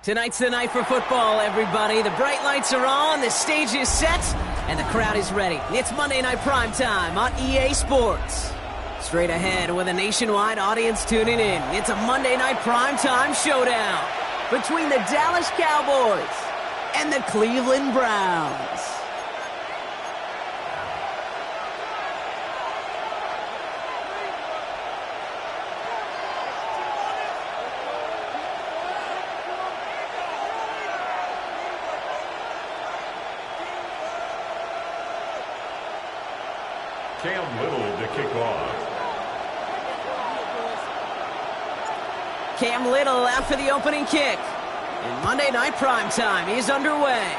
Tonight's the night for football, everybody. The bright lights are on, the stage is set, and the crowd is ready. It's Monday Night Primetime on EA Sports. Straight ahead with a nationwide audience tuning in, it's a Monday Night Primetime showdown between the Dallas Cowboys and the Cleveland Browns. Cam Little to kick off. Cam Little out for the opening kick. And Monday Night Primetime is underway.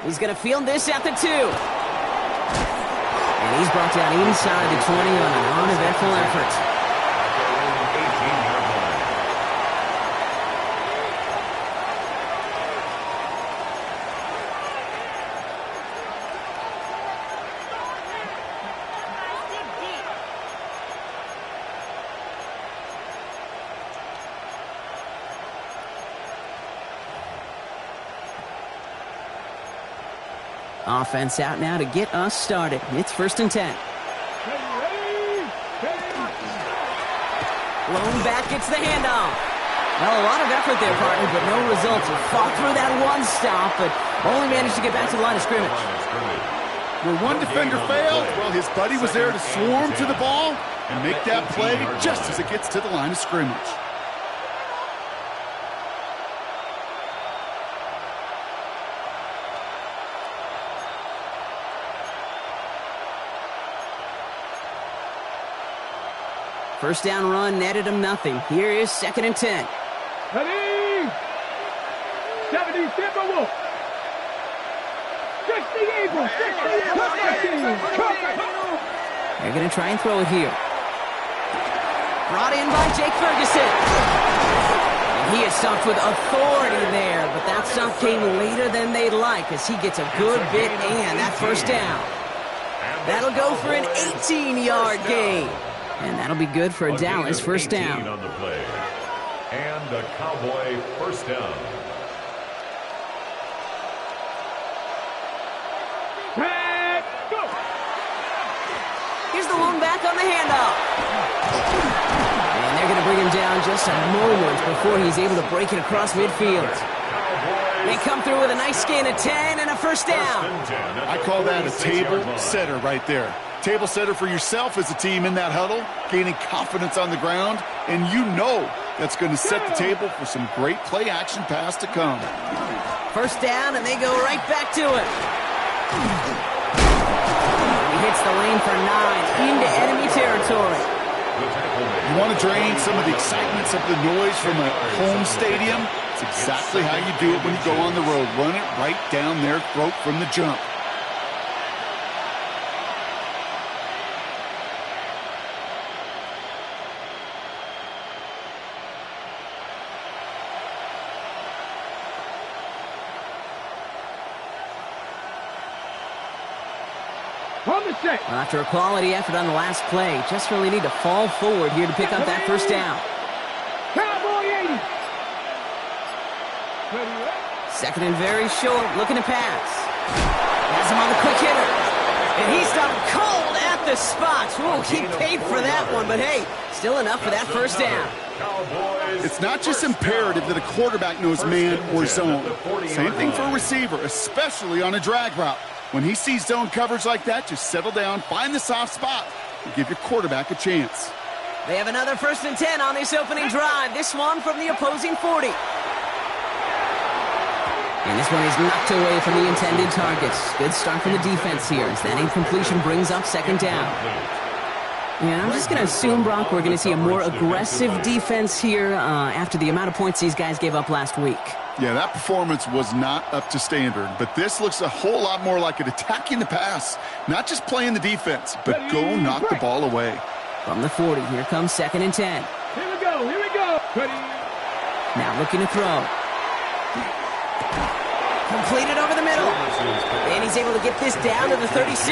He's going to field this at the 2. And he's brought down inside the 20 on an uneventful effort. Offense out now to get us started. It's 1st and 10. Lone back gets the handoff. Well, a lot of effort there, partner, but no results. He fought through that one stop, but only managed to get back to the line of scrimmage. Where one defender failed, well, his buddy was there to swarm to the ball and make that play just as it gets to the line of scrimmage. First down run netted him nothing. Here is 2nd and 10. Ready? 70, Timberwolf. 60 Eagles. 60 They're going to try and throw it here. Brought in by Jake Ferguson. And he is stopped with authority there, but that stop came later than they'd like as he gets a good bit and that first down. That'll go for an 18-yard gain. And that'll be good for a Dallas first down. On the play. And a Cowboy first down. Here's the lone back on the handoff. And they're going to bring him down just a moment before he's able to break it across midfield. They come through with a nice gain of 10 and a first down. I call that a table setter right there. Table setter for yourself as a team in that huddle, gaining confidence on the ground, and you know that's going to set the table for some great play action pass to come. First down, and they go right back to it. He hits the lane for 9 into enemy territory. You want to drain some of the excitement, some of the noise from a home stadium? It's exactly how you do it when you go on the road. Run it right down their throat from the jump. Well, after a quality effort on the last play, just really need to fall forward here to pick up that first down. Cowboy 80. 2nd and very short, looking to pass. Has him on the quick hitter. And he's stopped cold at the spot. Whoa, he paid for that one, but hey, still enough for that first down. It's not just imperative that a quarterback knows man or zone. Same thing for a receiver, especially on a drag route. When he sees zone coverage like that, just settle down, find the soft spot, and give your quarterback a chance. They have another 1st and 10 on this opening drive. This one from the opposing 40. And this one is knocked away from the intended targets. Good start from the defense here as that incompletion brings up 2nd down. And I'm just going to assume, Brock, we're going to see a more aggressive defense here after the amount of points these guys gave up last week. Yeah, that performance was not up to standard, but this looks a whole lot more like it attacking the pass. Not just playing the defense, but go knock the ball away. From the 40, here comes 2nd and 10. Here we go, here we go. Ready? Now looking to throw. Completed over the middle. And he's able to get this down to the 36.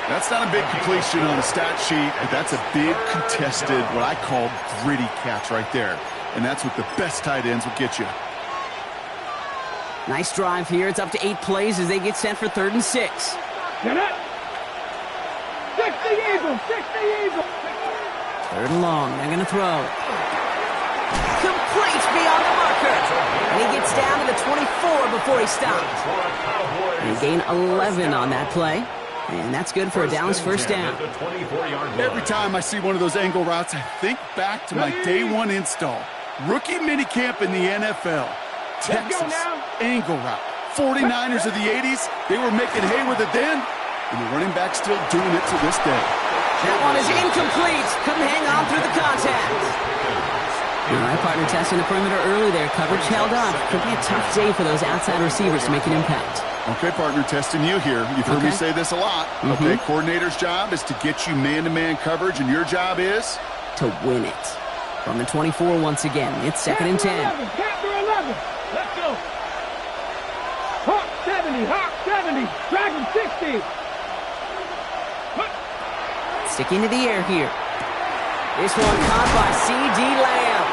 That's not a big completion on the stat sheet, but that's a big contested, what I call gritty catch right there. and that's what the best tight ends will get you. Nice drive here. It's up to 8 plays as they get set for 3rd and 6. Get it. 60 Eagles, 60 Eagles. 3rd and long. They're going to throw. Complete beyond the marker. And he gets down to the 24 before he stops. And gain 11 on that play. And that's good for a Dallas first down. Every time I see one of those angle routes, I think back to my day 1 install. Rookie minicamp in the NFL. Texas, angle route. 49ers of the 80s, they were making hay with it then, and the running back's still doing it to this day. That one is incomplete. Couldn't hang on through the contact. All right, partner, testing the perimeter early there. Coverage held up. Could be a tough day for those outside receivers to make an impact. Okay, partner, testing you here. You've heard me say this a lot. Okay, coordinator's job is to get you man-to-man coverage, and your job is? To win it. From the 24 once again. It's 2nd and 10. Capture 11. Let's go. Hawk 70, Hawk 70, Dragon 60. Sticking to the air here. This one caught by C.D. Lamb.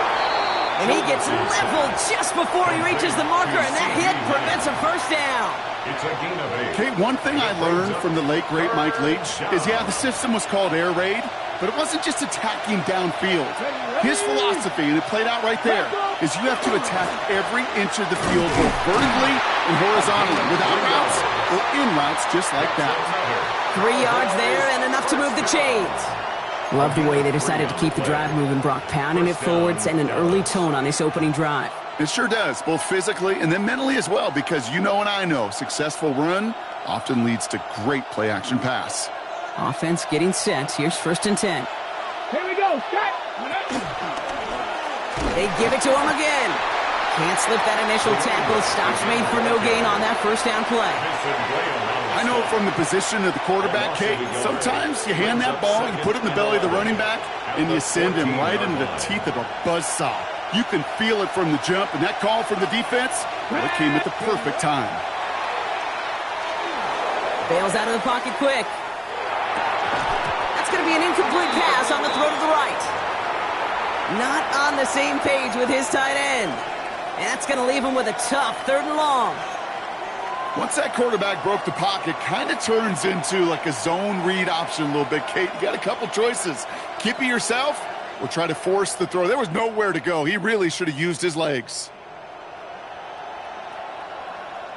And he gets leveled just before he reaches the marker, and that hit prevents a first down. It's a gain of 8. Okay, one thing I learned from the late, great Mike Leach is, yeah, the system was called air raid, but it wasn't just attacking downfield. His philosophy, and it played out right there, is you have to attack every inch of the field, both vertically and horizontally, without routes or in routes just like that. 3 yards there and enough to move the chains. Love the way they decided to keep the drive moving, Brock, pounding it forward, setting an early tone on this opening drive. It sure does, both physically and then mentally as well, because you know and I know successful run often leads to great play-action pass. Offense getting set. Here's 1st and 10. Here we go. Set. They give it to him again. Can't slip that initial tackle. Stops made for no gain on that first down play. I know from the position of the quarterback, Kate, sometimes you hand that ball, you put it in the belly of the running back, and you send him right into the teeth of a buzzsaw. You can feel it from the jump, and that call from the defense, well, it came at the perfect time. Bails out of the pocket quick. That's going to be an incomplete pass on the throw to the right. Not on the same page with his tight end. And that's going to leave him with a tough 3rd and long. Once that quarterback broke the pocket, kind of turns into like a zone read option a little bit, Kate. You got a couple choices. Keep it yourself or try to force the throw. There was nowhere to go. He really should have used his legs.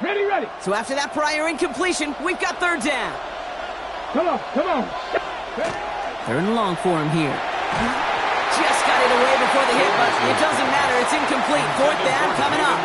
Ready, ready. So after that prior incompletion, we've got 3rd down. Come on, come on. 3rd and long for him here. Just got it away before the hit, but it doesn't matter. It's incomplete. 4th down coming up.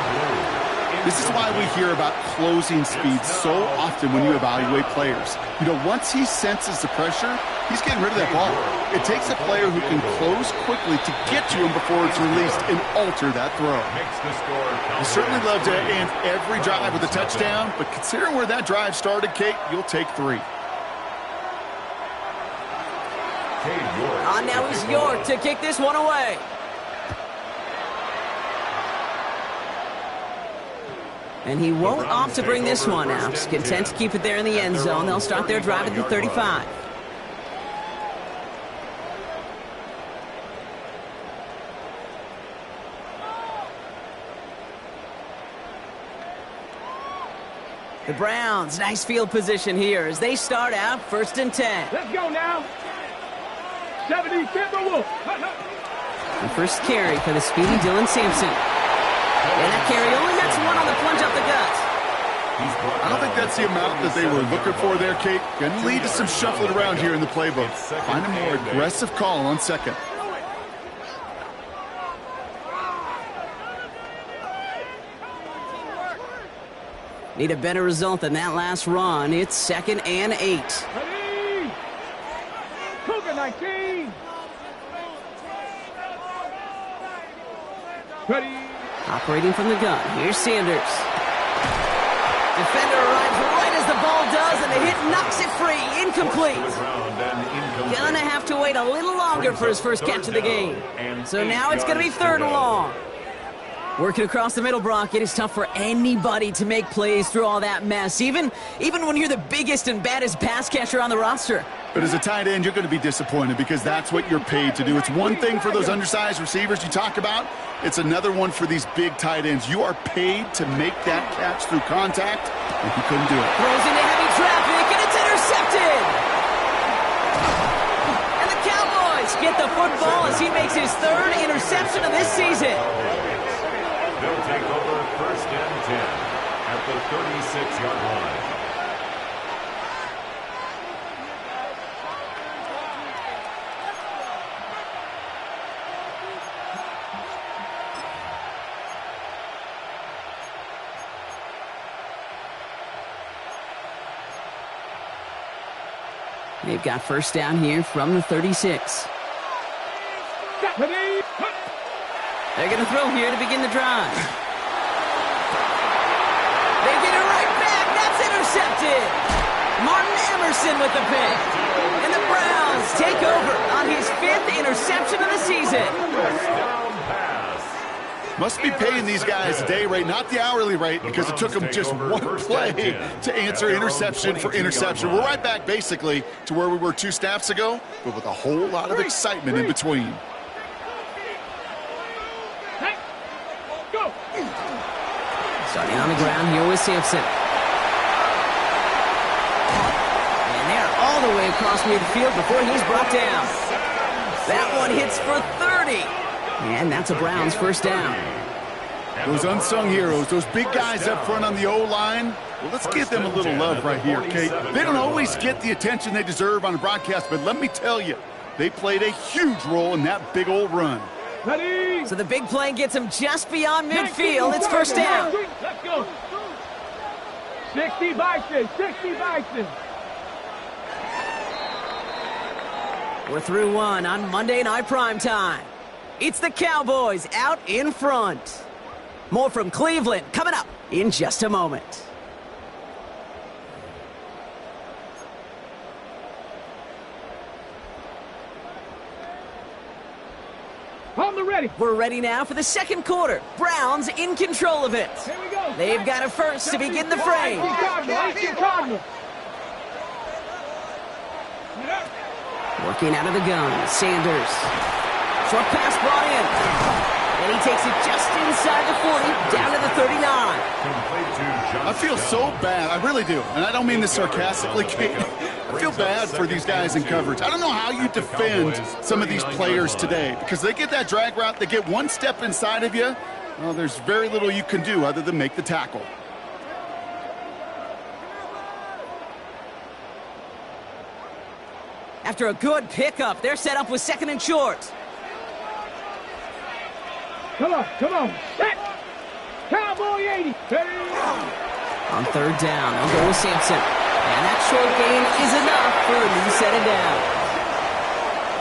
This is why we hear about closing speed so often when you evaluate players. You know, once he senses the pressure, he's getting rid of that ball. It takes a player who can close quickly to get to him before it's released and alter that throw. I certainly love to end every drive with a touchdown, but considering where that drive started, Kate, you'll take 3. On now is York to kick this one away. And he won't opt to bring this one out. He's content to keep it there in the end zone. They'll start their drive at the 35. The Browns, nice field position here as they start out 1st and 10. Let's go now. 70, Timberwolves. The first carry for the speedy Dylan Sampson. And that carry only nets 1 on the plunge up the gut. I don't think that's the amount that they were looking for there, Kate. Going to lead to some shuffling around here in the playbook. Find a more aggressive call on 2nd. Need a better result than that last run. It's 2nd and 8. Ready. Cougar 19. Ready. Operating from the gun. Here's Sanders. Defender arrives right as the ball does, and the hit knocks it free. Incomplete. Gonna have to wait a little longer for his first catch of the game. So now it's gonna be 3rd and long. Working across the middle, Brock, it is tough for anybody to make plays through all that mess, even when you're the biggest and baddest pass catcher on the roster. But as a tight end, you're going to be disappointed because that's what you're paid to do. It's one thing for those undersized receivers you talk about. It's another one for these big tight ends. You are paid to make that catch through contact, and he couldn't do it. Throws into heavy traffic, and it's intercepted. And the Cowboys get the football as he makes his third interception of this season. They'll take over 1st and 10 at the 36-yard line. They've got first down here from the 36. They're going to throw here to begin the drive. They get it right back. That's intercepted. Martin Emerson with the pick. And the Browns take over on his 5th interception of the season. Must be paying these guys a day rate, not the hourly rate, because it took them just one play to answer interception for interception. We're right back, basically, to where we were 2 snaps ago, but with a whole lot of excitement in between. Starting on the ground here with Sampson. And they're all the way across midfield before he's brought down. That one hits for 30. And that's a Browns first down. Those unsung heroes, those big guys up front on the O-line, well, let's give them a little love right here, Kate. They don't always get the attention they deserve on the broadcast, but let me tell you, they played a huge role in that big old run. So the big play gets him just beyond midfield. It's first down. Let's go. 60 Bison, 60 Bison. We're through one on Monday Night Primetime. It's the Cowboys out in front. More from Cleveland coming up in just a moment. Ready. We're ready now for the second quarter. Browns in control of it. Here we go. They've got it first to begin the frame. Working out of the gun, Sanders. Short pass brought in. And he takes it just inside the 40, down to the 39. I feel so bad. I really do. And I don't mean this sarcastically, Kate. I feel bad for these guys in coverage. I don't know how you defend some of these players today because they get that drag route, they get one step inside of you. Well, there's very little you can do other than make the tackle. After a good pickup, they're set up with 2nd and short. Come on. Set. Cowboy 80. On 3rd down, they'll go with Sampson. And that short gain is enough for a new set of down.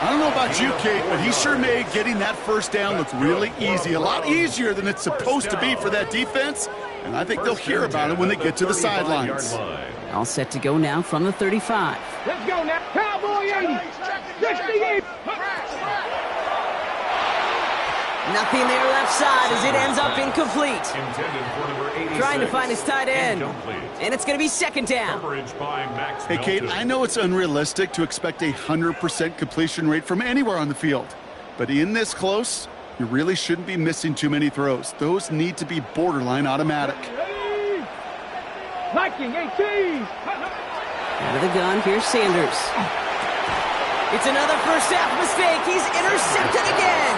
I don't know about you, Kate, but he sure made getting that first down look really easy. A lot easier than it's supposed to be for that defense. And I think they'll hear about it when they get to the sidelines. All set to go now from the 35. Let's go now. Cowboy 80. 68. Nothing there left side as it ends up incomplete. Trying to find his tight end. And it's going to be 2nd down. Hey, Kate, I know it's unrealistic to expect a 100% completion rate from anywhere on the field. But in this close, you really shouldn't be missing too many throws. Those need to be borderline automatic. Viking 18. Out of the gun, here's Sanders. It's another first half mistake. He's intercepted again.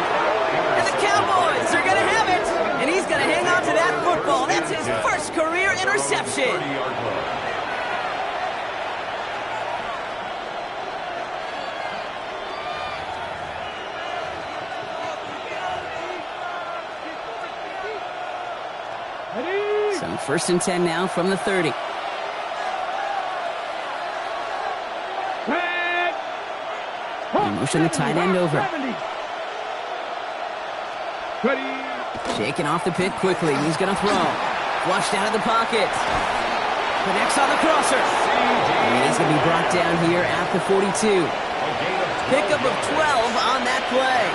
And the Cowboys are going to have it. And he's going to hang on to that football. That's his first career interception. So 1st and 10 now from the 30. Motion the tight end over. Shaking off the pick quickly. He's going to throw. Flushed out of the pocket. Connects on the crosser. And he's going to be brought down here at the 42. Pickup of 12 on that play.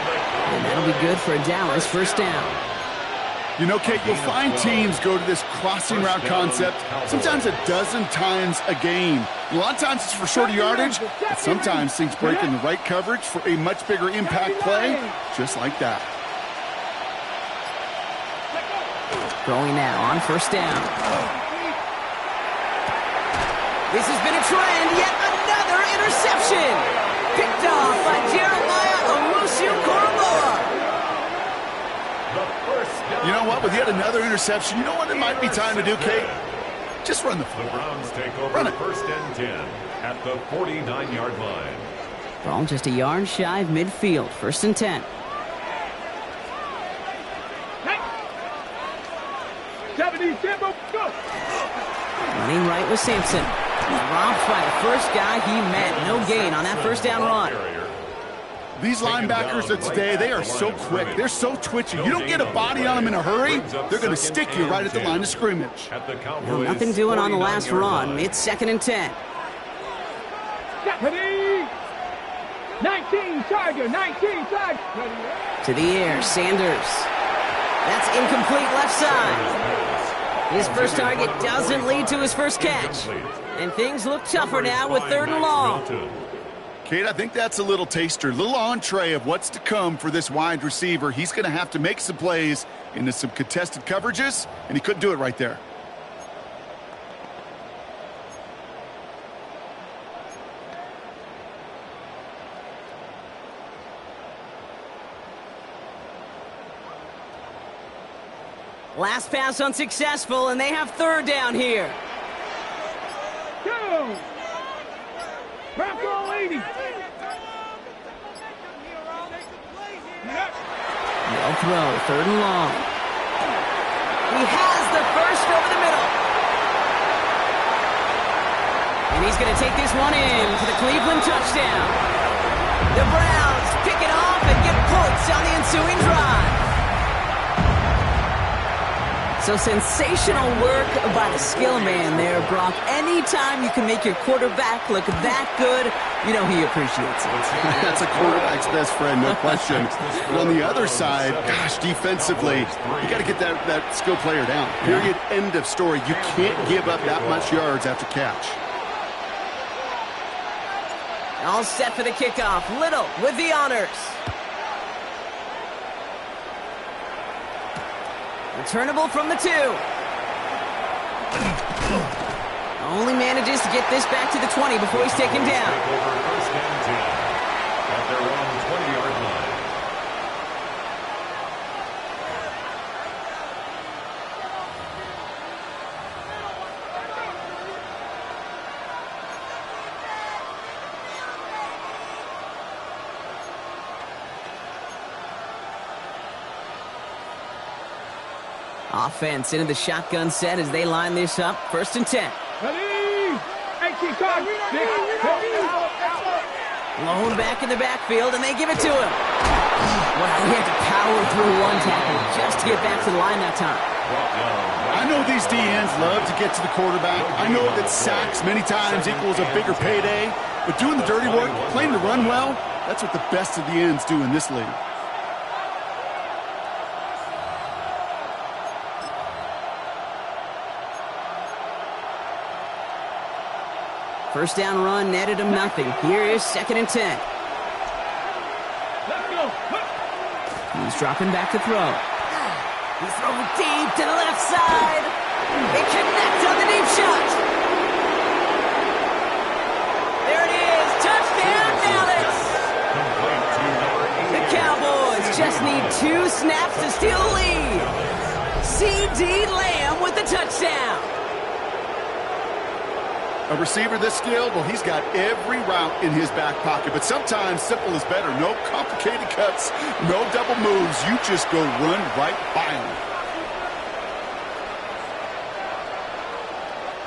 And that'll be good for a Dallas first down. You know, Kate, you'll find teams go to this crossing route concept sometimes a dozen times a game. A lot of times it's for shorter yardage, but sometimes things break in the right coverage for a much bigger impact play, just like that. Throwing now on first down. This has been a trend, yet another interception. Picked off by Jeremiah Owusu-Koramoah. You know what? With yet another interception, you know what it might be time to do, Kate? Just run the The football. Browns take over Run it. first and 10 at the 49-yard line. Ball just a yard shy of midfield. First and 10. Hey. 70, tempo, go. Running right with Sampson. Robbed by the first guy he met. No gain on that first down run. These linebackers of today, they are so quick. They're so twitchy. You don't get a body on them in a hurry, they're going to stick you right at the line of scrimmage. Well, nothing doing on the last run. It's second and 10. 19, Tiger, 19, Tiger. To the air, Sanders. That's incomplete left side. His first target doesn't lead to his first catch. And things look tougher now with third and long. Kate, I think that's a little taster, a little entree of what's to come for this wide receiver. He's going to have to make some plays into some contested coverages, and he couldn't do it right there. Last pass unsuccessful, and they have third down here. Go. Bronco 80. No throw, third and long. He has the first over the middle. And he's going to take this one in for the Cleveland touchdown. The Browns pick it off and get points on the ensuing drive. So sensational work by the skill man there, Brock. Anytime you can make your quarterback look that good, you know he appreciates it. That's a quarterback's best friend, no question. But on the other side, gosh, defensively, you got to get that skill player down. Period, end of story. You can't give up that much yards after catch. All set for the kickoff. Little with the honors. Returnable from the 2. Only manages to get this back to the 20 before he's taken down. Over first and 10 at their own 20-yard line. Offense into the shotgun set as they line this up. First and 10. Ready. 18, Tiger. Blown back in the backfield, and they give it to him. Wow, he had to power through one tackle just to get back to the line that time. I know these DNs love to get to the quarterback. I know that sacks many times equals a bigger payday. But doing the dirty work, playing to run well, that's what the best of the ends do in this league. First down run netted him nothing. Here is second and 10. Let's go. He's dropping back to throw. He's throwing deep to the left side. It connects on the deep shot. There it is. Touchdown, Dallas. The Cowboys just need 2 snaps to steal the lead. C.D. Lamb with the touchdown. A receiver this skilled, well, he's got every route in his back pocket. But sometimes simple is better. No complicated cuts, no double moves. You just go run right by him.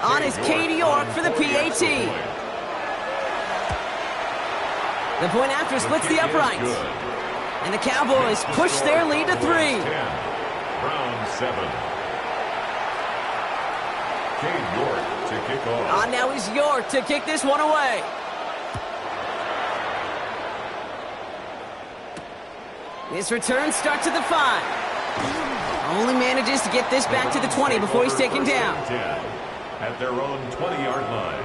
On is Cade York for the PAT. The point after splits the uprights. And the Cowboys push their lead to 3. Brown 7. Cade York to kick off. On now is York to kick this one away. This return starts at the 5. Only manages to get this back to the 20 before he's taken down. At their own 20-yard line.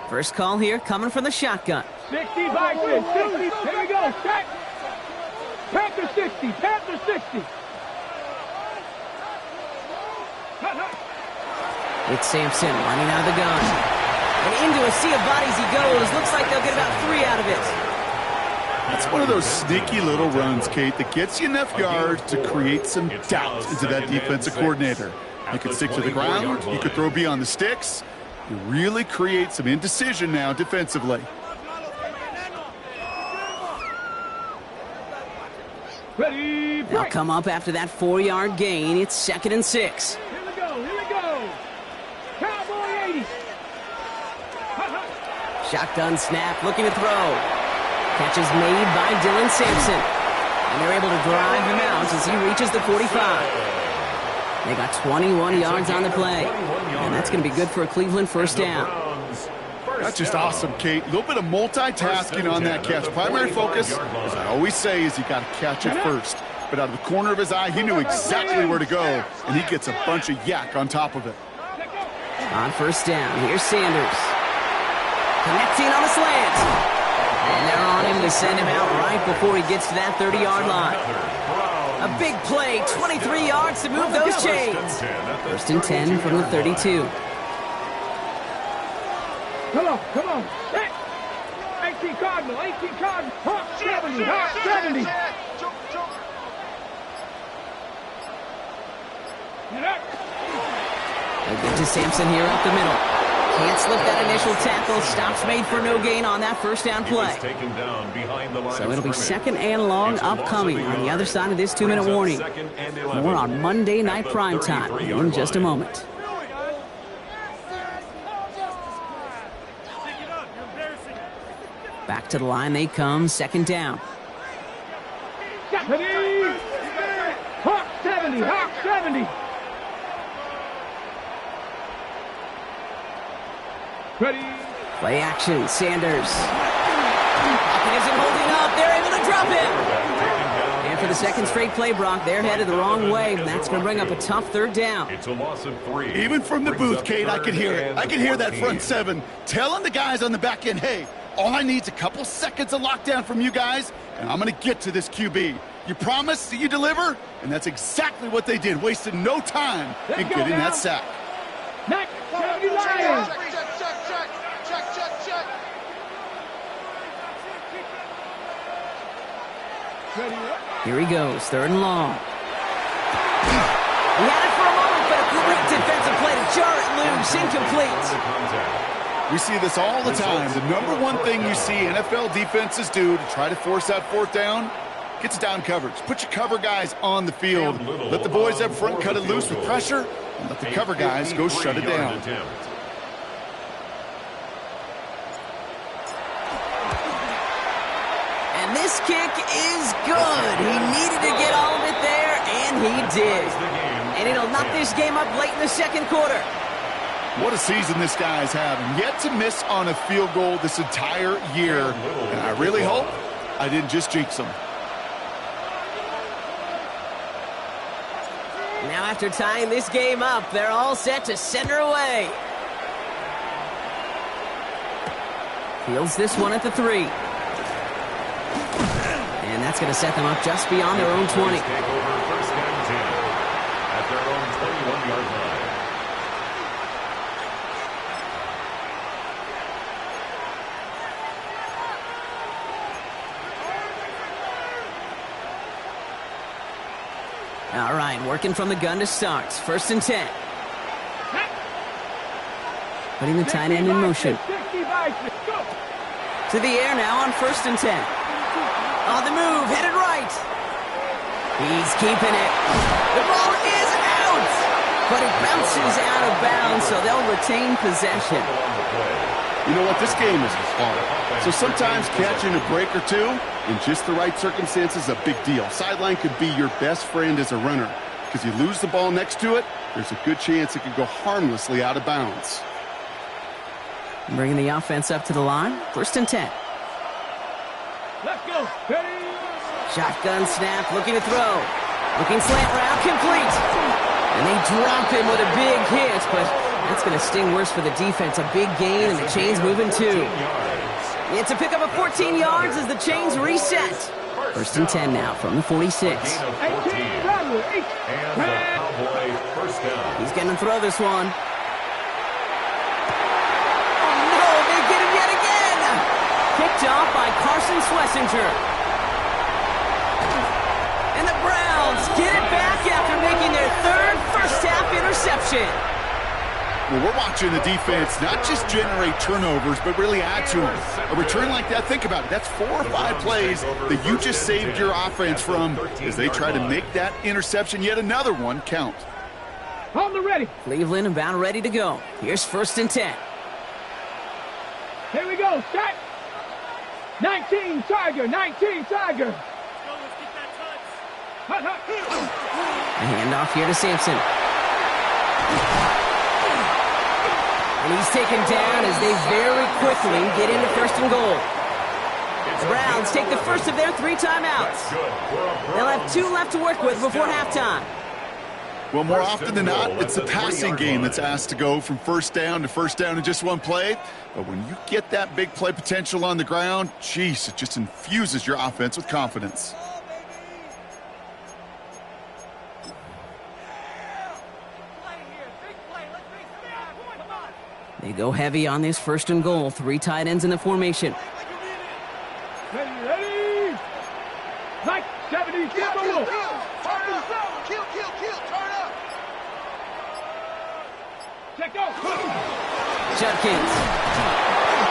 First call here coming from the shotgun. 60 Vikings, 60. Here we go. Check. Panther 60. Panther 60. It's Sampson running out of the gun. And into a sea of bodies he goes. Looks like they'll get about 3 out of it. That's one of those sneaky little runs, Kate, that gets you enough yards to create some doubt into that defensive coordinator. You could stick to the ground. You could throw beyond the sticks. You really create some indecision now defensively. Ready, They'll break. come up after that 4-yard gain. It's 2nd and 6. Here we go. Here we go. Cowboy 80. Shotgun snap, looking to throw. Catch is made by Dylan Sampson. And they're able to drive him out as he reaches the 45. They got 21 yards on the play. And that's going to be good for a Cleveland first down. That's just awesome, Kate. A little bit of multitasking on that catch. Primary focus, as I always say, is you got to catch it first. But out of the corner of his eye, he knew exactly where to go, and he gets a bunch of yak on top of it. On first down, here's Sanders. Connecting on a slant. And they're on him to send him out right before he gets to that 30-yard line. A big play, 23 yards to move those chains. First and 10 from the 32. Come on, come on. Hey. 18 Cardinal, 18 Cardinal. Hawk 70, Hawk 70. Get up. They get to Sampson here up the middle. Can't slip that initial tackle. Stops made for no gain on that first down play. So it'll be 2nd and long upcoming on the other side of this 2-minute warning. More on Monday Night Primetime in just a moment. Back to the line they come, 2nd down. Hawk 70, Hawk 70. Ready. Play action, Sanders. Pocket isn't holding up. They're able to drop him. And for the second straight play, Brock, they're headed the wrong way. That's going to bring up a tough 3rd down. It's a loss of 3. Even from the booth, Kate, I could hear it. I could hear that front 7 telling the guys on the back end, hey, all I need is a couple seconds of lockdown from you guys, and I'm going to get to this QB. You promise that you deliver? And that's exactly what they did, wasted no time in getting that sack. Next, 70 Lions. Here he goes, 3rd and long. He had it for a moment, but a great defensive play to jar it loose, incomplete. We see this all the time. The number one thing you see NFL defenses do to try to force that 4th down, gets down coverage. Put your cover guys on the field. Let the boys up front cut it loose with pressure, and let the cover guys go shut it down. And this kick is good. He needed to get all of it there, and he did. And it'll knock this game up late in the 2nd quarter. What a season this guy's having. Yet to miss on a field goal this entire year. And I really hope I didn't just jinx him. Now after tying this game up, they're all set to send her away. Fields this one at the 3. And that's going to set them up just beyond their own 20. Take over 1st and 10 at their own 21-yard line. All right, working from the gun to start. 1st and 10. Putting the tight end in motion. To the air now on 1st and 10. On the move, headed right. He's keeping it. The ball is out, but it bounces out of bounds, so they'll retain possession. You know what? This game is hard. So sometimes catching a break or two in just the right circumstances is a big deal. Sideline could be your best friend as a runner, because you lose the ball next to it, there's a good chance it could go harmlessly out of bounds. Bringing the offense up to the line. 1st and 10. go. Ready? Shotgun snap, looking to throw. Looking slant route, complete. And they drop him with a big hit, but that's going to sting worse for the defense. A big gain, and the chains moving too. It's a pickup of 14 yards as the chains reset. First and 10 now from the 46. And the Cowboy first down. He's going to throw this one. Oh no, they get him yet again. Picked off by Carson Schlesinger. And the Browns get it back after making their third first-half interception. Well, we're watching the defense not just generate turnovers, but really add to them. A return like that, think about it. That's 4 or 5 plays that you just saved your offense from as they try to make that interception, yet another one, count. On the ready. Cleveland about ready to go. Here's first and 10. Here we go. Start. 19 Tiger. 19 Tiger. Hut, hut. A handoff here to Sampson. And he's taken down as they very quickly get into first and goal. The Browns take the first of their 3 timeouts. They'll have 2 left to work with before halftime. Well, more often than not, it's the passing game that's asked to go from first down in just one play. But when you get that big play potential on the ground, geez, it just infuses your offense with confidence. They go heavy on this first and goal. 3 tight ends in the formation. Ready. Like 70. Kill, turn up. Kill, turn up. Check out. Judkins.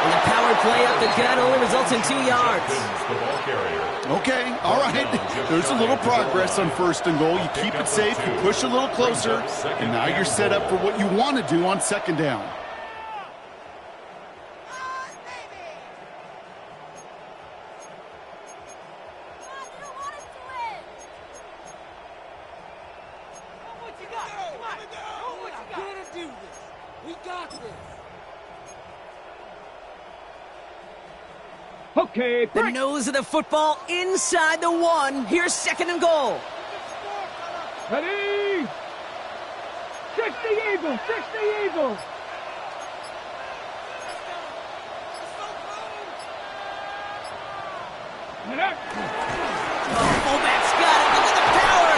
And the power play up the gut only results in 2 yards. Okay, all right. There's a little progress on first and goal. You keep it safe, you push a little closer, and now you're set up for what you want to do on second down. Okay, The nose of the football inside the 1. Here's second and goal. ready. 60 Eagles. 60 Eagles. Fullback's got it. Look at the power.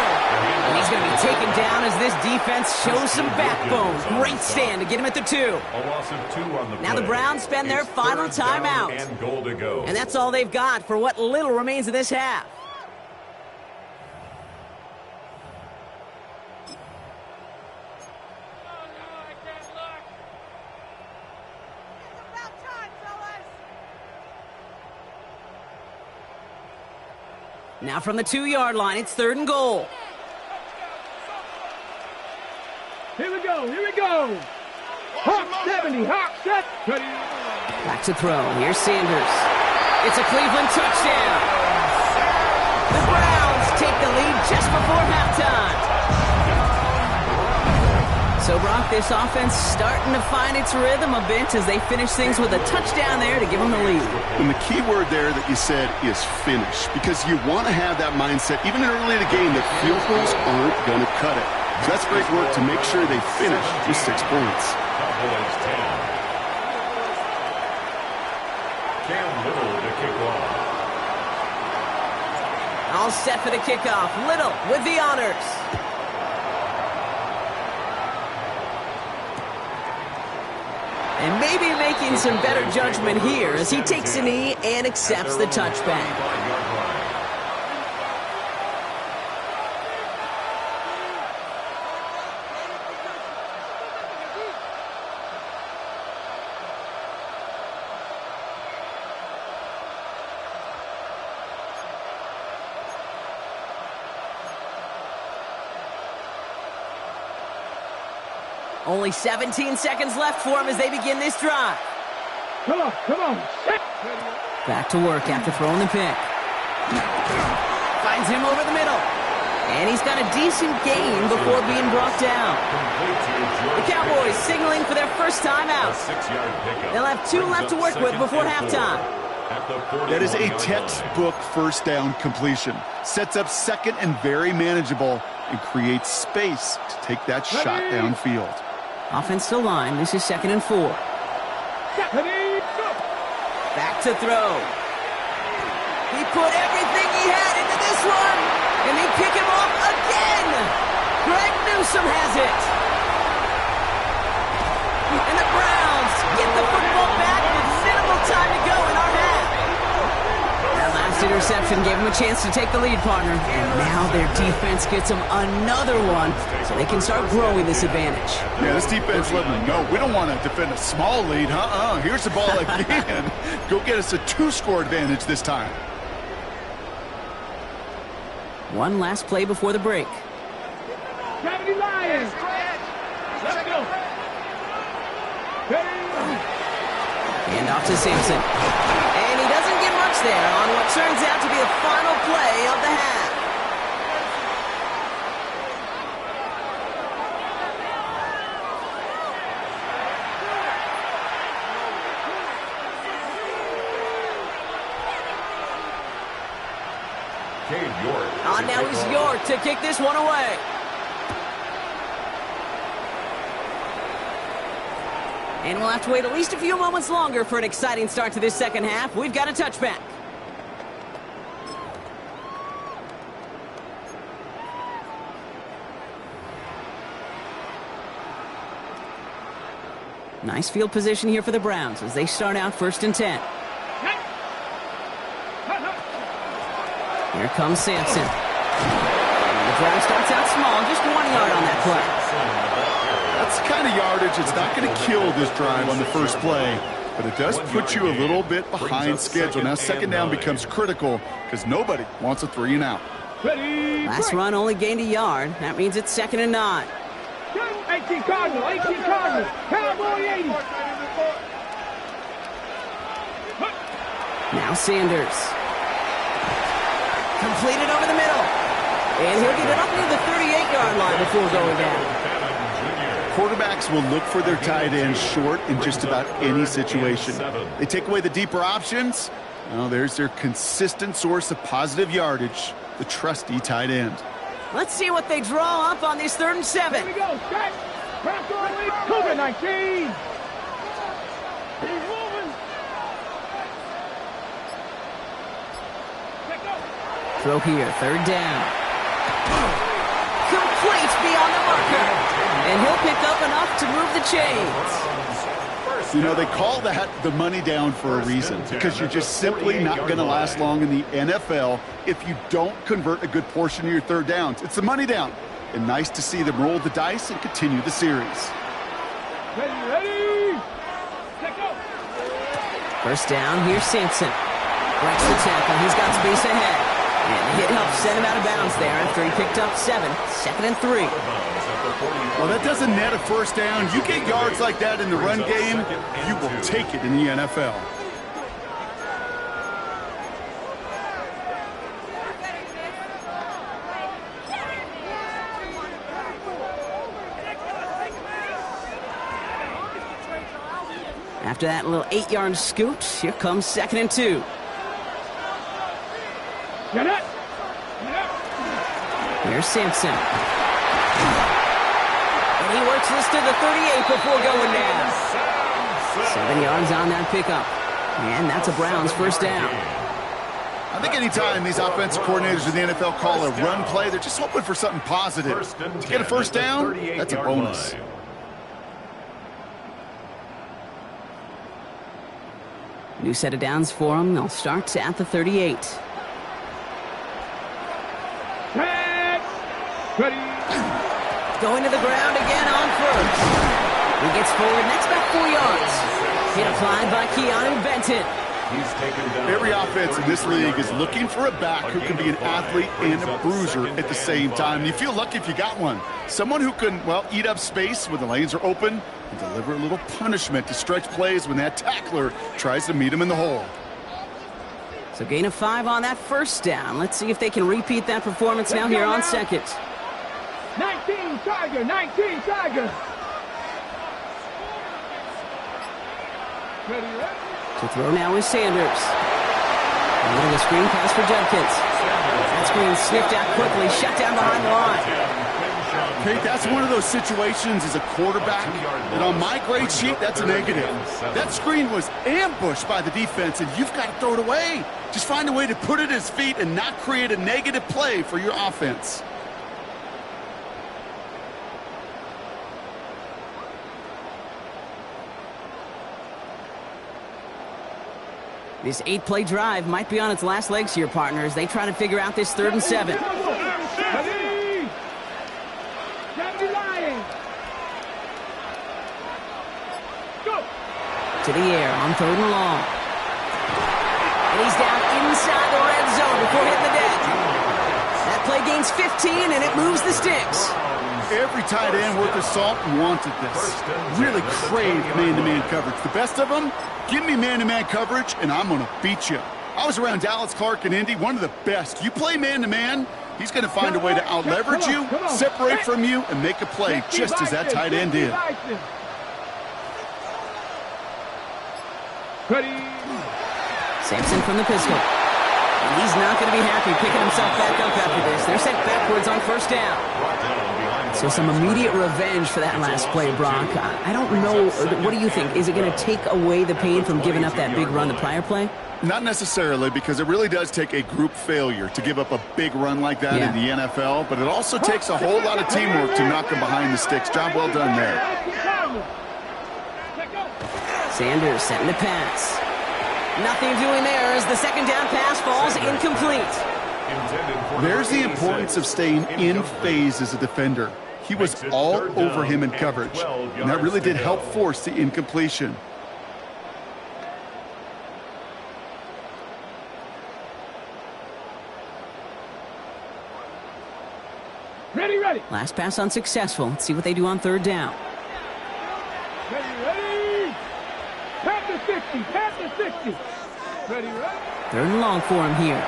And he's going to be taken down as this defense shows some backbone. Great stand to get him at the 2. A loss of 2 on the Now the play. Browns spend their It's final third down timeout. And goal to go. And that's all they've got for what little remains of this half. Now from the 2-yard line, it's third and goal. Here we go. Hawk 70. Hawk set. Ready. Back to throw. Here's Sanders. It's a Cleveland touchdown. The Browns take the lead just before halftime. So, Brock, this offense starting to find its rhythm a bit as they finish things with a touchdown there to give them the lead. And the key word there that you said is finish, because you want to have that mindset, even early in the game, that field goals aren't going to cut it. So that's great work to make sure they finish with 6 points. Cowboys 10. Cam Little to kick off. All set for the kickoff. Little with the honors. And maybe making some better judgment here as he takes a knee and accepts the touchback. Only 17 seconds left for him as they begin this drive. Come on. Back to work after throwing the pick. Finds him over the middle. And he's got a decent gain before being brought down. The Cowboys signaling for their first time out. They'll have 2 left to work with before halftime. at the 41. That is a textbook first down completion. Sets up second and very manageable and creates space to take that shot downfield. Offensive line, this is 2nd and 4. Back to throw. He put everything he had into this one, and they pick him off again. Greg Newsome has it. And the Browns get the football back with minimal time to go in our half. That last interception gave them a chance to take the lead, partner. And now their defense gets them another one, so they can start growing this advantage. Yeah, this defense letting them know we don't want to defend a small lead. Here's the ball again. Go get us a 2-score advantage this time. One last play before the break. Gravity Lions. Let's go. Hand off to Sampson. And he doesn't get much there on what turns out to be the final play of the half. Cade York. On now is York to kick this one away. And we'll have to wait at least a few moments longer for an exciting start to this second half. We've got a touchback. Nice field position here for the Browns as they start out 1st and 10. Here comes Sampson. And the drive starts out small, just 1 yard on that play. That's the kind of yardage it's not going to kill this drive on the first play, but it does put you a little bit behind schedule. Now 2nd down becomes critical because nobody wants a 3 and out. Last run only gained a yard. That means it's 2nd and 9. 18 Cardinal, 18 Cardinal, Cowboy 80. Now Sanders. Completed over the middle. And he'll get it up near the 38-yard line before going down. Quarterbacks will look for their tight end short in just about any situation. They take away the deeper options. Well, there's their consistent source of positive yardage, the trusty tight end. Let's see what they draw up on this 3rd and 7. Here we go, set. Cougar 19. He's moving. Throw here, 3rd down. Complete beyond the marker. And he'll pick up enough to move the chains. You know, they call that the money down for a reason, because you're just simply not going to last long in the NFL if you don't convert a good portion of your 3rd downs. It's the money down. And nice to see them roll the dice and continue the series. Ready. Let go. 1st down, here's Sampson. Breaks the tackle, he's got space ahead. And the hit helps send him out of bounds there after he picked up 7. 2nd and 3. Well, that doesn't net a 1st down. You get yards like that in the run game, you will take it in the NFL. After that little 8-yard scoot, here comes 2nd and 2. Get it. Here's Sampson. And he works this to the 38 before going down. 7 yards on that pickup. And that's a Browns 1st down. I think anytime these offensive coordinators in the NFL call a run play, they're just hoping for something positive. To get a 1st down, that's a bonus. New set of downs for them. They'll start at the 38. Ready. Going to the ground again on 1st. He gets forward next about 4 yards. Hit applied by Keanu Benton. He's taken down. Every offense in this league is looking for a back who can be an athlete and a bruiser at the same time. And you feel lucky if you got one. Someone who can, well, eat up space when the lanes are open and deliver a little punishment to stretch plays when that tackler tries to meet him in the hole. So gain of 5 on that 1st down. Let's see if they can repeat that performance now here on 2nd. 19 Tiger, 19 Tiger. Ready. To throw now is Sanders. A little screen pass for Judkins. That screen sniffed out quickly, shut down behind the line. Kate, that's one of those situations as a quarterback, and on my grade sheet, that's a negative. That screen was ambushed by the defense, and you've got to throw it away. Just find a way to put it at his feet and not create a negative play for your offense. This 8-play drive might be on its last legs here, partners. They try to figure out this 3rd and 7. To the air on 3rd and long. And he's down inside the red zone before hitting the deck. That play gains 15, and it moves the sticks. Every tight end worth his salt wanted this. Really craved man-to-man coverage. The best of them, give me man-to-man coverage, and I'm going to beat you. I was around Dallas Clark and Indy, one of the best. You play man-to-man, he's going to find a way to out-leverage you, separate from you, and make a play just as that tight end did. Sampson from the pistol. And he's not going to be happy picking himself back up after this. They're sent backwards on 1st down. So some immediate revenge for that last play, Brock. I don't know. What do you think? Is it going to take away the pain from giving up that big run the prior play? Not necessarily, because it really does take a group failure to give up a big run like that in the NFL, but it also takes a whole lot of teamwork to knock them behind the sticks. Job well done there. Sanders setting the pass. Nothing doing there as the 2nd down pass falls incomplete. There's the importance of staying in phase as a defender. He was all over him in coverage, and that really did help force the incompletion. Ready. Last pass unsuccessful. Let's see what they do on 3rd down. Ready. Pat the 60. Ready. 3rd and long for him here.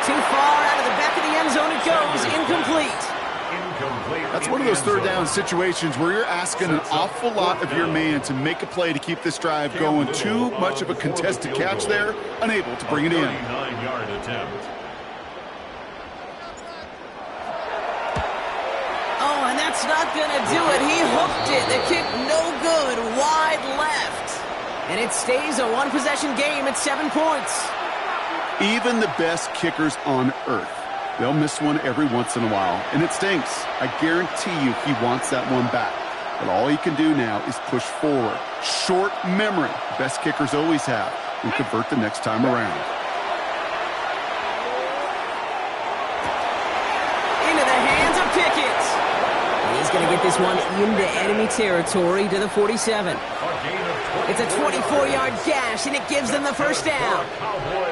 Too far out of the back of the end zone it goes. Incomplete. That's one of those 3rd down situations where you're asking an awful lot of your man to make a play to keep this drive going. Too much of a contested catch there, unable to bring it in. 39-yard attempt. Oh, and that's not going to do it. He hooked it. The kick no good. Wide left. And it stays a one-possession game at 7 points. Even the best kickers on earth, they'll miss one every once in a while, and it stinks. I guarantee you he wants that one back. But all he can do now is push forward. Short memory, best kickers always have, and convert the next time around. Into the hands of Pickett. And he's going to get this one into enemy territory to the 47. It's a 24-yard gash, and it gives them the 1st down.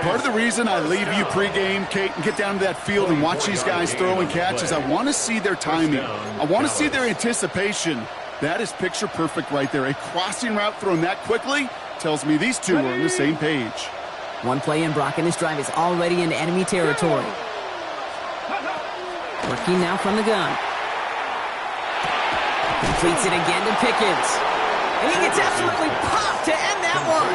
Part of the reason I leave you pregame, Kate, and get down to that field and watch these guys throw and catch is I want to see their timing. I want to see their anticipation. That is picture perfect right there. A crossing route thrown that quickly tells me these two are on the same page. One play in, Brock, and this drive is already into enemy territory. Working now from the gun. Completes it again to Pickens. And he gets absolutely popped to end that one.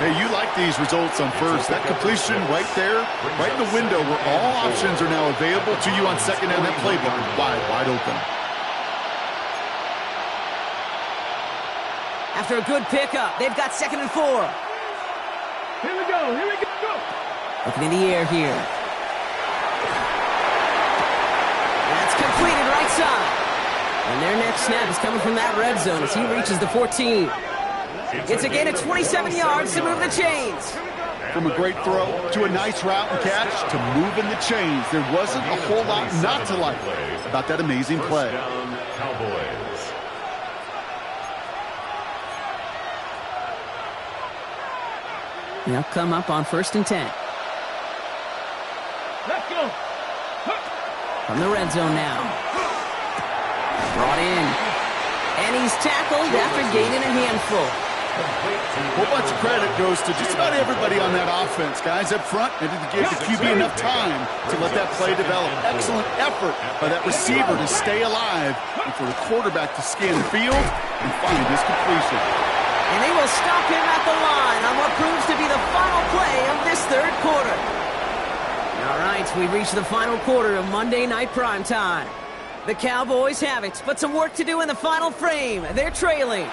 Hey, you like these results on 1st. That completion right there, right in the window where all options are now available to you on 2nd down. That playbook wide open. After a good pickup, they've got 2nd and 4. Here we go. Looking in the air here. That's completed right side. And their next snap is coming from that red zone as he reaches the 14. It's again at 27 yards to move the chains. From a great throw to a nice route and catch to moving the chains, there wasn't a whole lot not to like about that amazing play. Cowboys. They'll come up on 1st and 10. Let's go. From the red zone now. Brought in. And he's tackled after gaining a handful. A whole bunch of credit goes to just about everybody on that offense. Guys up front needed to give the QB enough time to let that play develop. Excellent effort by that receiver to stay alive and for the quarterback to scan the field and find his completion. And they will stop him at the line on what proves to be the final play of this third quarter. All right, we reach the final quarter of Monday Night Primetime. The Cowboys have it, but some work to do in the final frame. They're trailing.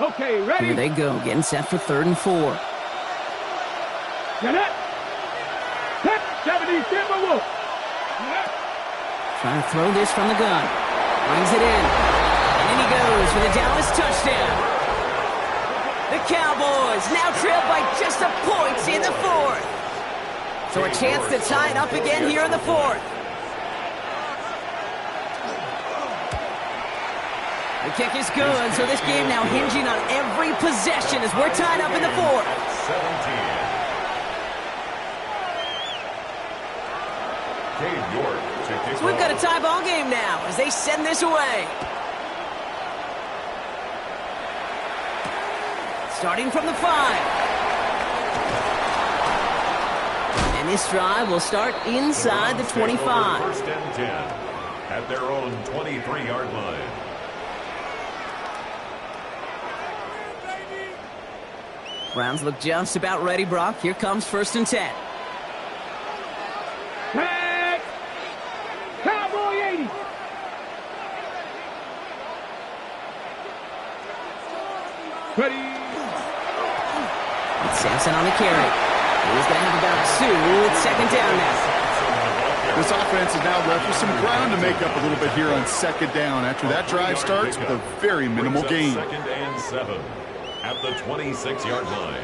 Okay, ready? Here they go, getting set for 3rd and 4. Get it. Hit 70 Timberwolves. Trying to throw this from the gun. Brings it in. And in he goes for the Dallas touchdown. The Cowboys now trail by just a point in the 4th. So a chance to tie it up again here in the 4th. The kick is good, so this game now hinging on every possession as we're tied up in the 4th. 17. Cade York to kick So we've got a off. tie ball game now as they send this away. Starting from the 5. And this drive will start inside the 25. 1st and 10 at their own 23-yard line. Browns look just about ready, Brock. Here comes 1st and 10. Tag. Cowboy 80. Ready. It's Sampson on the carry. He's going to have about 2. It's 2nd down now. This offense is now left with some ground to make up a little bit here on 2nd down after that drive starts with a very minimal gain. 2nd and 7 at the 26-yard line.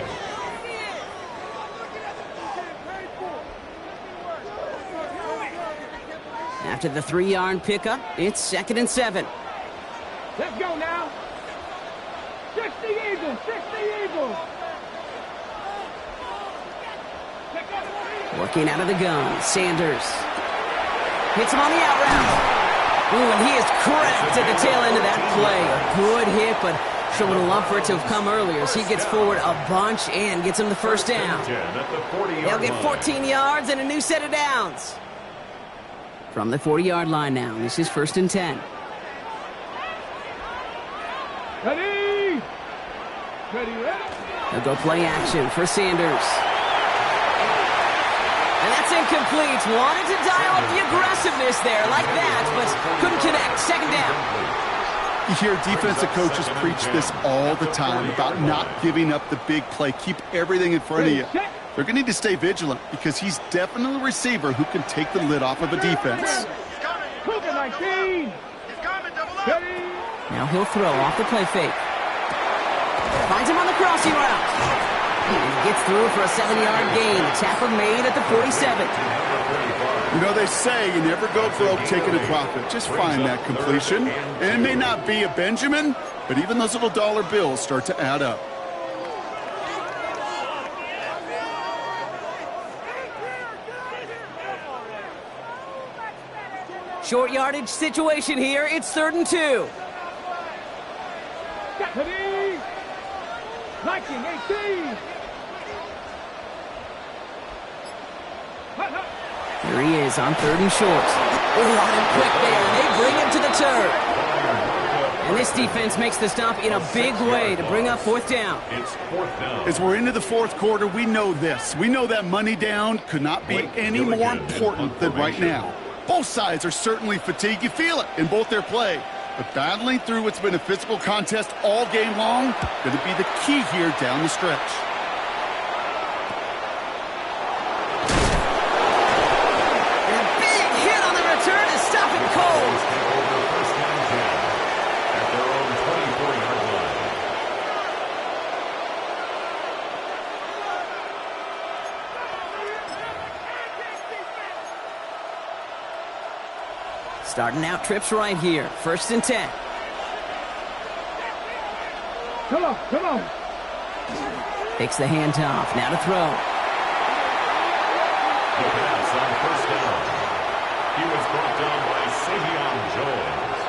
After the 3-yard pickup, it's 2nd and 7. Let's go now. 60 Eagles. 60 Eagles. Working out of the gun, Sanders. Hits him on the out route. Ooh, and he is cracked at the tail end of that play. A good hit, but sure would have loved for it to have come earlier as he gets forward a bunch and gets him the 1st down. 10 at the 40-yard They'll get 14 yards and a new set of downs. From the 40-yard line now, this is 1st and 10. Ready. Ready, ready. They'll go play action for Sanders. And that's incomplete. Wanted to dial up the aggressiveness there like that, but couldn't connect. 2nd down. You hear defensive coaches preach this all the time about not giving up the big play. Keep everything in front of you. They're going to need to stay vigilant because he's definitely a receiver who can take the lid off of a defense. Cougar 19. Ready. Now he'll throw off the play fake. Finds him on the crossing route. And he gets through for a 7-yard gain. The tackle made at the 47. You know, they say you never go broke taking a profit. Just find that completion. And it may not be a Benjamin, but even those little dollar bills start to add up. Short yardage situation here. It's 3rd and 2. Ready. 1918. Here he is on 3rd and short. Oh, on him quick there, and they bring him to the turn. And this defense makes the stop in a big way to bring up 4th down. It's 4th down. As we're into the 4th quarter, we know this. We know that money down could not be any more important than right now. Both sides are certainly fatigued. You feel it in both their play. But battling through what's been a physical contest all game long, going to be the key here down the stretch. And a big hit on the return to stop him cold. Over 1st and 10 at their own 24-yard line. Starting out trips right here. 1st and 10. Come on, come on. Takes the handoff. Now to throw. The pass on 1st down. He was brought down by Savion Jones.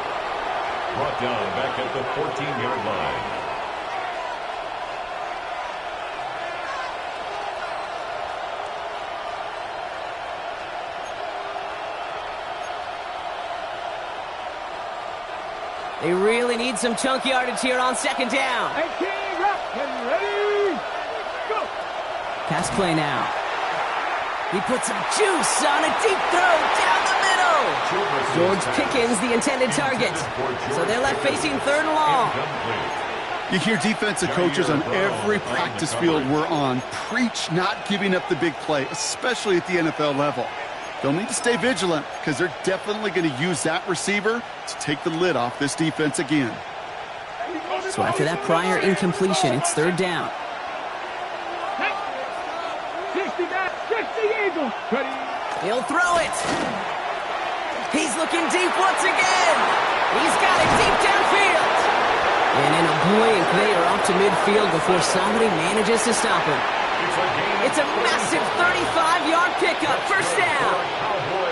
brought down back at the 14-yard line. They really need some chunk yardage here on second down. 18, up, and ready, go. Pass play now. He puts some juice on a deep throw down the middle. George Pickens, the intended target. So they're left facing third and long. You hear defensive coaches on every practice field we're on preach not giving up the big play, especially at the NFL level. They'll need to stay vigilant because they're definitely going to use that receiver to take the lid off this defense again. So after that prior incompletion, it's third down. 60 Eagles. Ready. He'll throw it. He's looking deep once again. He's got it deep downfield. And in a blink, they are off to midfield before somebody manages to stop him. It's a massive 35-yard pickup, first down.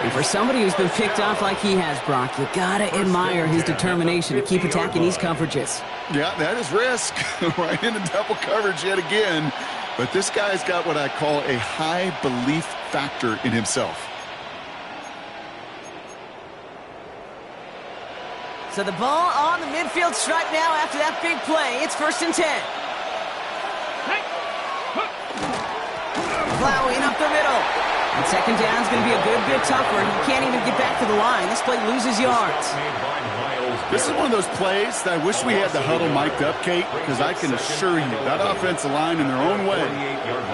And for somebody who's been picked off like he has, Brock, you gotta admire his determination to keep attacking these coverages. Yeah, that is risk. Right into double coverage yet again. But this guy's got what I call a high belief factor in himself. So the ball on the midfield stripe now after that big play. It's first and 10. Plowing up the middle. And second down is going to be a good bit tougher. He can't even get back to the line. This play loses yards. This is one of those plays that I wish we had the huddle mic'd up, Kate, because I can assure you that offensive line in their own way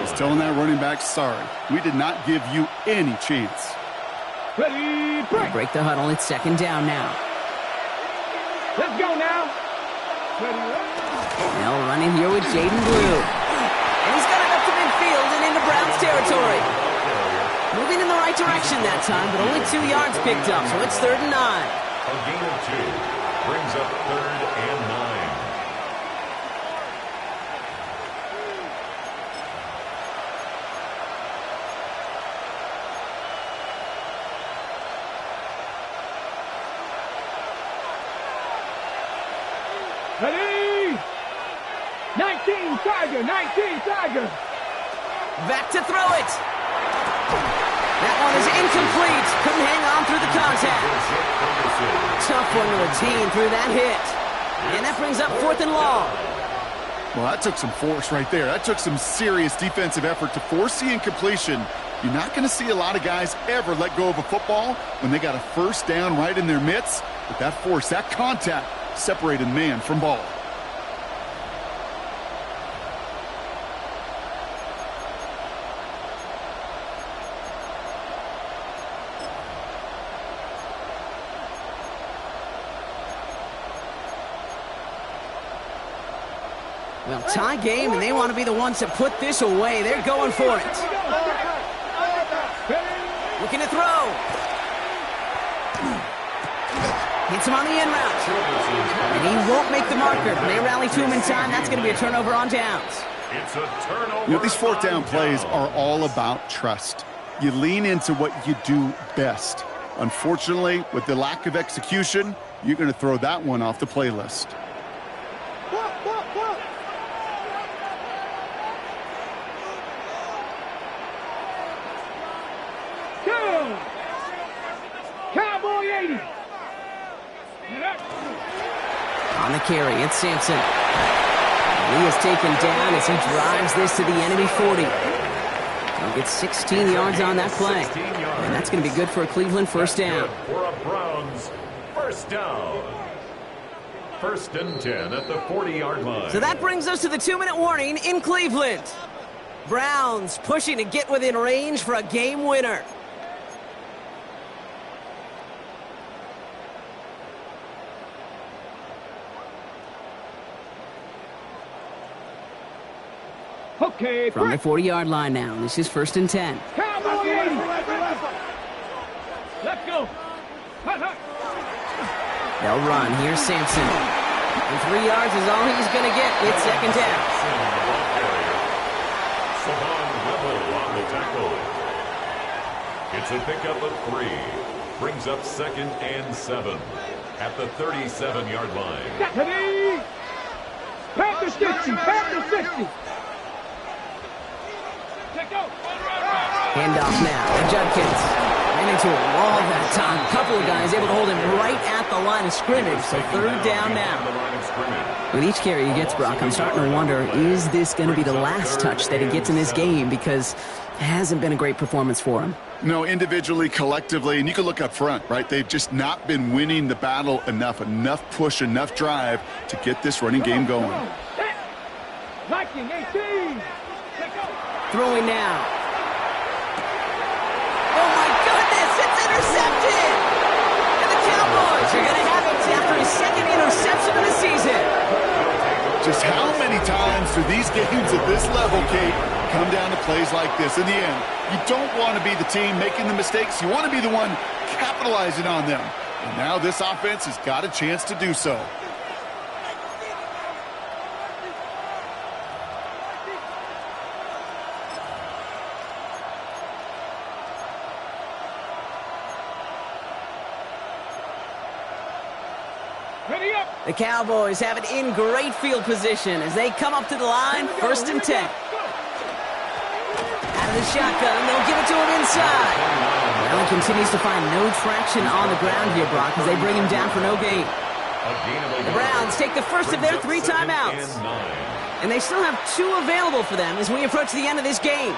is telling that running back, sorry, we did not give you any chance. Ready, break. Break the huddle. It's second down now. Let's go now. Ready, Now running here with Jaden Blue. And he's got it up to midfield and into Browns territory. Moving in the right direction that time, but only 2 yards picked up, so it's third and 9. A gain of 2 brings up third and 9. Ready. 19 Tiger. Back to throw it. That one is incomplete. Couldn't hang on through the contact. Tough one to retain through that hit. And that brings up fourth and long. Well, that took some force right there. That took some serious defensive effort to force the incompletion. You're not going to see a lot of guys ever let go of a football when they got a first down right in their midst. But that force, that contact, separated man from ball. Well, tie game, and they want to be the ones that put this away. They're going for it. Looking to throw. Hits him on the in route. And he won't make the marker. They rally to him in time. That's going to be a turnover on downs. It's a turnover. You know, these fourth down plays are all about trust. You lean into what you do best. Unfortunately, with the lack of execution, you're going to throw that one off the playlist. Cowboy 80. On the carry, it's Sampson. And he is taken down as he drives this to the enemy 40. He'll get 16 yards on that play. And that's going to be good for a Cleveland first down. For a Browns first down. First and 10 at the 40-yard line. So that brings us to the 2-minute warning in Cleveland. Browns pushing to get within range for a game winner. Okay, From the 40-yard line now. This is first and 10. Cowboy 80. Let's go. They'll run. Here's Sampson. And 3 yards is all he's going to get. It's second down. Savon Rebel on the tackle. It's a pickup of 3. Brings up second and 7. at the 37-yard line. Ready? Panther 60, Panther 60. Handoff now. And Judkins ran into a wall that time. A couple of guys able to hold him right at the line of scrimmage. So third down now. With each carry he gets, Brock, I'm starting to wonder, is this going to be the last touch that he gets in this game? Because it hasn't been a great performance for him. No, individually, collectively, and you can look up front, right? They've just not been winning the battle enough push, enough drive to get this running game going. 1918. Throwing now. Oh my goodness, it's intercepted! And the Cowboys are going to have it after his second interception of the season. Just how many times do these games at this level, Kate, come down to plays like this? In the end, you don't want to be the team making the mistakes. You want to be the one capitalizing on them. And now this offense has got a chance to do so. The Cowboys have it in great field position as they come up to the line, 1st and 10. Out of the shotgun, and they'll give it to him inside. Well, he continues to find no traction on the ground here, Brock, as they bring him down for no gain. The Browns take the first of their 3 timeouts. And they still have 2 available for them as we approach the end of this game.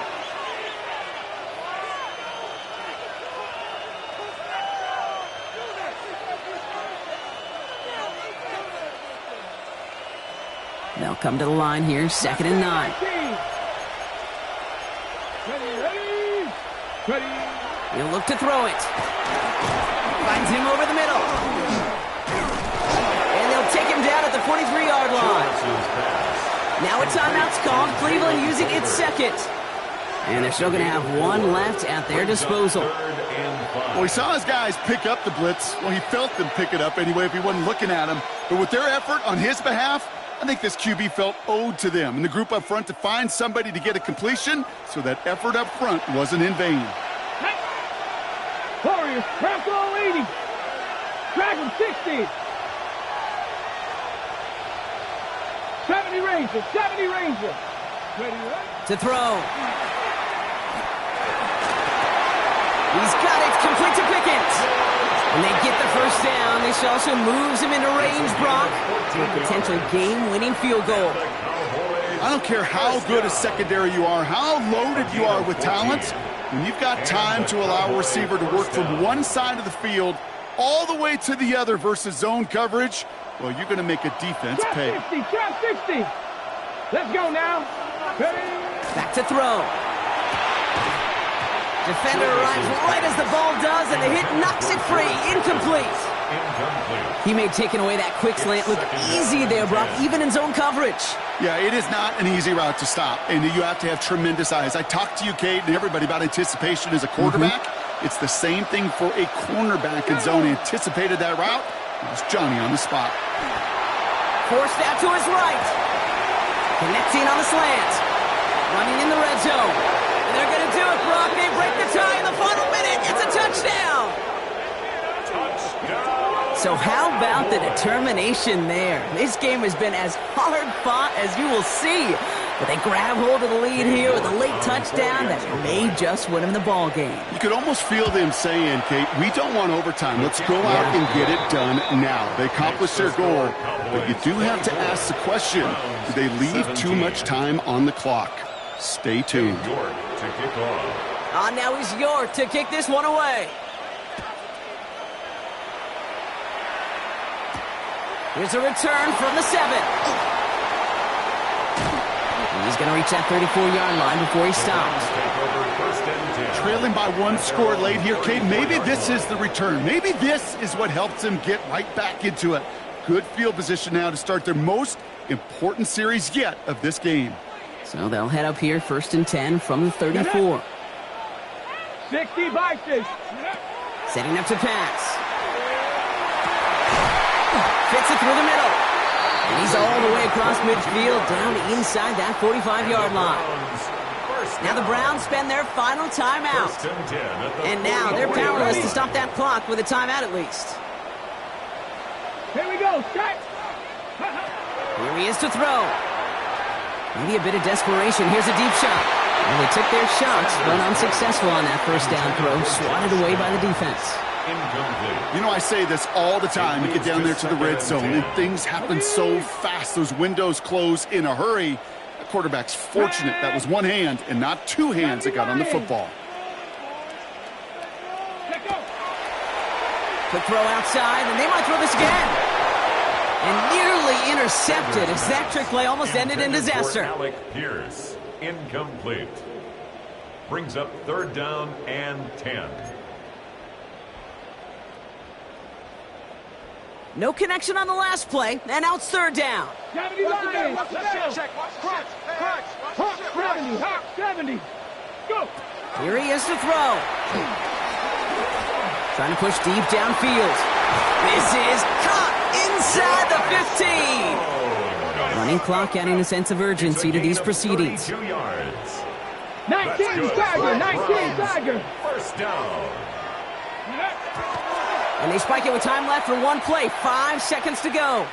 They'll come to the line here, 2nd and 9. He'll look to throw it. Finds him over the middle. And they'll take him down at the 43-yard line. Now a timeout's called. Cleveland using its second. And they're still going to have 1 left at their disposal. Well, he saw his guys pick up the blitz. Well, he felt them pick it up anyway if he wasn't looking at him. But with their effort on his behalf, I think this QB felt owed to them and the group up front to find somebody to get a completion, so that effort up front wasn't in vain. Warriors, Bronco 80. Dragon 60. 70 Rangers, 70 Rangers. Ready, right? To throw. He's got it, complete to Pickens. And they get the first down. This also moves him into range, Brock, to a potential game-winning field goal. I don't care how good a secondary you are, how loaded you are with talent. When you've got time to allow a receiver to work from one side of the field all the way to the other versus zone coverage, well, you're going to make a defense pay. Trap 60. Let's go now. Ready? Back to throw. Defender arrives right as the ball does, and the hit knocks it free. Incomplete. He made taking away that quick slant look easy there, Brock, even in zone coverage. Yeah, it is not an easy route to stop, and you have to have tremendous eyes. I talked to you, Kate, and everybody about anticipation as a quarterback. It's the same thing for a cornerback in zone. He anticipated that route. It was Johnny on the spot. Forced out to his right. Connecting on the slant. Running in the red zone. And they're going to do it, Brock. They break the tie in the final minute. It's a touchdown. So how about the determination there? This game has been as hard fought as you will see. But they grab hold of the lead here with a late touchdown that may just win them the ball game. You could almost feel them saying, Kate, we don't want overtime. Let's go out and get it done now. They accomplished their goal, but you do have to ask the question, do they leave too much time on the clock? Stay tuned. Now is York to kick this one away. Here's a return from the 7. He's going to reach that 34-yard line before he stops. Trailing by 1 score late here, Kate. Maybe this is the return. Maybe this is what helps them get right back into it. Good field position now to start their most important series yet of this game. So they'll head up here, 1st and 10 from the 34. 60 by 6. Setting up to pass. Fits it through the middle. And he's all the way across midfield, down inside that 45-yard line. Now the Browns spend their final timeout. And now they're powerless to stop that clock with a timeout at least. is to throw. Maybe a bit of desperation. Here's a deep shot. Well, they took their shots, but unsuccessful on that first down throw. Swatted away by the defense. You know, I say this all the time. We get down there to the red zone, and things happen so fast. Those windows close in a hurry. The quarterback's fortunate that was one hand and not two hands that got on the football. Quick throw outside, and they might throw this again. And nearly intercepted as that trick play almost ended in disaster. Alec Pierce, incomplete. Brings up 3rd down and 10. No connection on the last play, and now it's 3rd down. 70 Lions. Let's go. Crunch. 70. Hawk 70. Go. Here he is to throw. Trying to push deep downfield. This is caught inside the 15. Running clock adding a sense of urgency to these proceedings. 32 yards. 19 Tiger. 19 Tiger. 1st down. And they spike it with time left for one play. 5 seconds to go.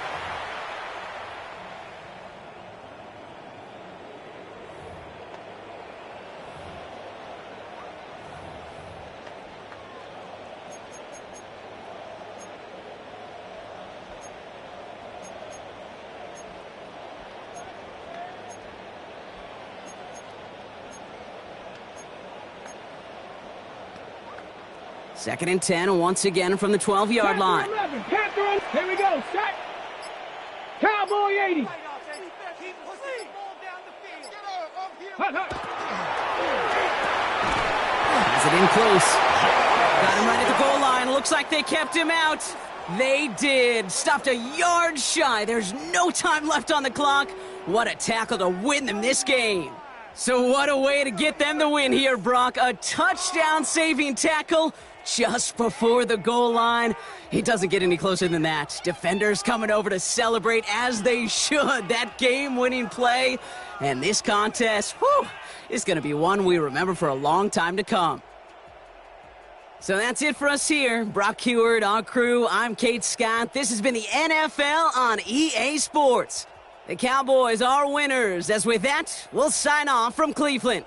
Second and 10, once again from the 12-yard line. Here we go. Set. Cowboy 80. Has it in close. Got him right at the goal line. Looks like they kept him out. They did. Stopped a yard shy. There's no time left on the clock. What a tackle to win them this game. So what a way to get them the win here, Brock. A touchdown-saving tackle just before the goal line. It doesn't get any closer than that. Defenders coming over to celebrate as they should. That game-winning play. And this contest, whew, is going to be one we remember for a long time to come. So that's it for us here. Brock Huard, our crew. I'm Kate Scott. This has been the NFL on EA Sports. The Cowboys are winners. As with that, we'll sign off from Cleveland.